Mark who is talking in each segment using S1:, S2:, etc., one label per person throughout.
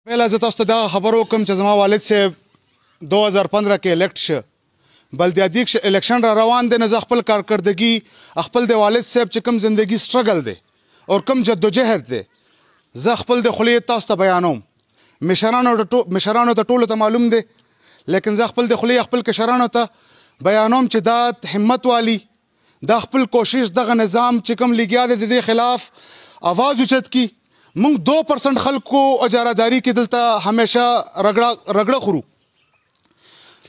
S1: پهله زه تاسو ته دغه خبر وکړم چې زما والد صاحب 2015 کې الیکټ شه بلدیاتي الیکشن را روان دی نو زه خپل کارکردګي خپل د والد صاحب چې کوم زندگی سټرګل دی او کوم جدوجهد دی زه خپل د خولې تاسو ته بیانوم مشرانو ته ټولو ته معلوم دی لیکن زه خپل د خولې خپل کشرانو ته بیانوم چې دا همت والی دا خپل کوشش دغه نظام چې کوم لګیا دی د دې خلاف आवाज اوچت کی مونږ 2% خلکو اجارهداري کې دلته همیشه رګړه خورو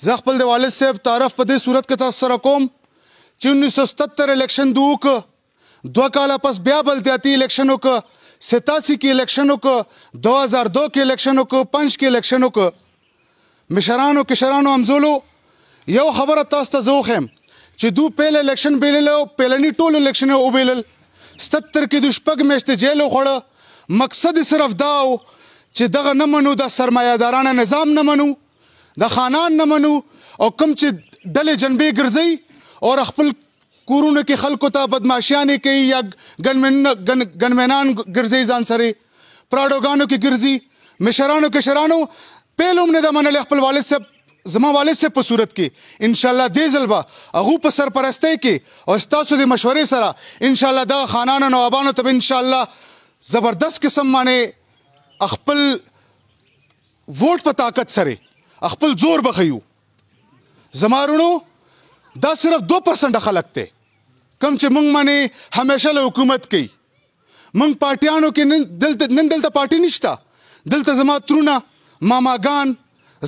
S1: زه خپل د والد صاحب تعارف په دې صورت کې تاسو سره کوم چې 1977 الیکشن دوک 2 کاله پس بیا بلدیاتي الیکشن وک 87 کې الیکشن وک 2002 کې الیکشن وک 5 کې الیکشن وک مشرانو کشرانو همزولو یو خبره تاسو ته زوخم چې دو پیل الیکشن بیللو پیلنی ټول الیکشن او بیلل 77 کې د شپږ میاشتې جیل وخوړه مقصد صرف داو چې دغه نه منو د سرمایه‌دارانه نظام نه منو د خانان نه منو او کوم چې ډلې جنبې ګرځي او خپل کورونو کې خلکو ته بدمعشیانې کوي یا ګنمنان ګرځي ځان سره پراډوګانو کې ګرځي مشرانو کشرانو پیلوم نه د منل خپل والد صاحب زما والد صاحب په صورت کې ان شاء الله دې ځل به هغه په سرپرستی کې او تاسو د مشورې سره ان شاء الله د خانانو نوابانو ته ان شاء الله زبردست قسم باندې خپل ووټ په طاقت سره خپل زور بخیو زمارونو دا صرف 2% خلک ته کم چې مونږ باندې همیشه له حکومت کوي مونږ پارټیانو کې نن دلته پارټي نشته دلته زما ترونه ماماګان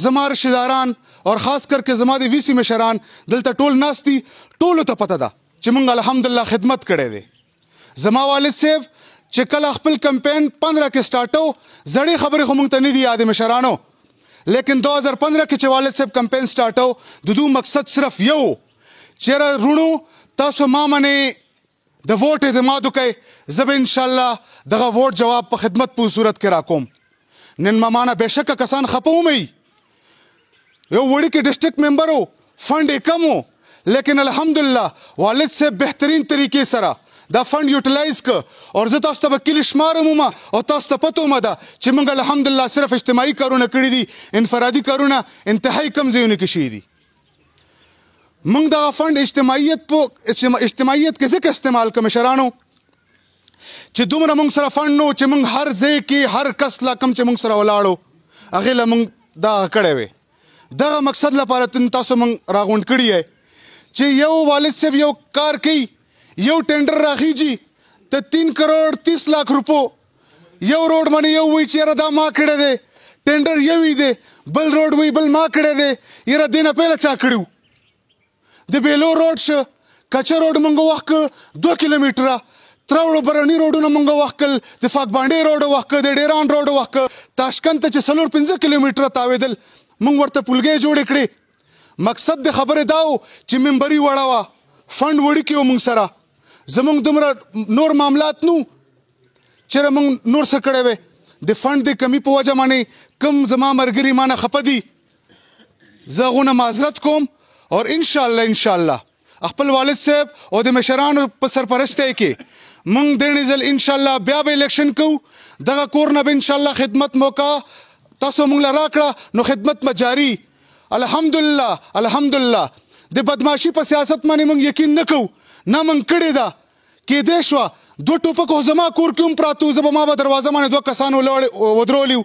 S1: زما رشداران اور خاص کر کې زما د وی سی مشران دلته ټول ناستی ټولو ته پته ده چې مونږ الحمدلله خدمت کړې ده زما والد صاحب چې کله خپل کمپین 15 کې سٹارټو زړې خبرې خو مونږ ته نه دي یاد مشرانو لیکن 2015 کې چې والد صاحب کمپین سٹارټو د دوه مقصد صرف یو چیرې رونو تاسو ما منې د ووټ اعتماد وکړئ زه به ان شاء الله دغه ووټ جواب په خدمت په صورت کې راکوم نن ممانه بهشکه کسان خپومي یو وړي کې ډسټریکټ ممبر وو فند یې کم وو لیکن الحمدلله والد صاحب بهترین طریقې سره دا فند یوټیلایز ک اور زه تاسو ته وکیل شمارم او تاسو ته پته ومه ده چې موږ الحمدلله صرف اجتماعي کارونه کړي دي انفرادي کارونه انتهایی کم ځایونه کې شوي دي موږ دغه فند اجتماعیت کې ځکه استعمال کړو مشرانو چې دومره موږ سره فند نو چې موږ هر ځای کې هر کس لا کم چې موږ سره ولاړو هغې له موږ دغه کړی وی دغه مقصد لپاره تاسو موږ راغونډ کړي یې چې یو والد صاحب یو کار کوي یو ټینډر راخیږي ته 3 کروڑ 30 لاکھ روپو یو روډ باندې یو وی چې دا ما کړی دی ټینډر یو دی بل روډ وی بل ما کړی دی یره دینه پهله چا کړیو د بیلو روډ شه کچه روډ مونږ وخت 2 کیلومتره تراوړو برني روډونه مونږ وخت د فاک باندې روډ وخت د ډیران روډ وخت تاشکند ته چې 4-5 کیلومتره تاویدل مونږ ورته پلګې جوړ کړې مقصد د خبره داو چې منبري وړاوه فند وړي کې مونږ سره زمونږ دومره نور معاملات نو چېرې مونږ نور څه کړی وی د فند د کمی په وجه باندې کوم زما ملګري مانه خفه دي زه هغونه معذرت کوم اور انشاءالله خپل والد صاحب او د مشرانو په سرپرستی کې مونږ دې ځل انشاءالله بیا به الیکشن کوو دغه کور نه به انشاءالله خدمت موقع تاسو مونږ له راکړه نو خدمت به جاري الحمدلله د بدمعشي په سیاست باندې مونږ یقین نه کوو نه مونږ کړې ده کېدی شوه 2 ټوپک خو زما کور کې هم پراته وو زه به ما به دروازه باندې 2 کسان ودرولي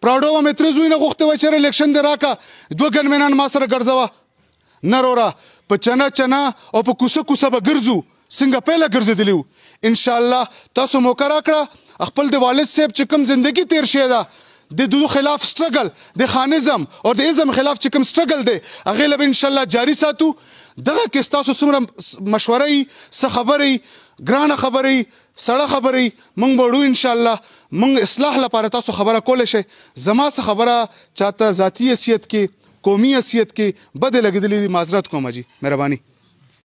S1: پراډو به مې تره زوی نه غوښتې وی چېرې الیکشن دې راکړه 2 ګنمنان ما سره ګرځوه نه وروره په چنه او په کوسه به ګرځو څنګه پیله ګرځېدلي وو انشاءالله تاسو موقع راکړه خپل د والد صاحب چې کوم زندگی تیر شوې ده د دو خلاف سټرګل د خانزم او د ازم خلاف چې کوم سټرګل دی هغې له به انشاءالله جاري ساتو دغه کې ستاسو څومره مشوره څه خبرې ګرانه خبرې سړه خبرې موږ به وړو انشاءالله موږ اصلاح لپاره تاسو خبره کولی شئ زما څه خبره چاته ذاتي حیثیت کې قومي حیثیت کې بدې لګېدلې دي معذرت کوم جی مهرباني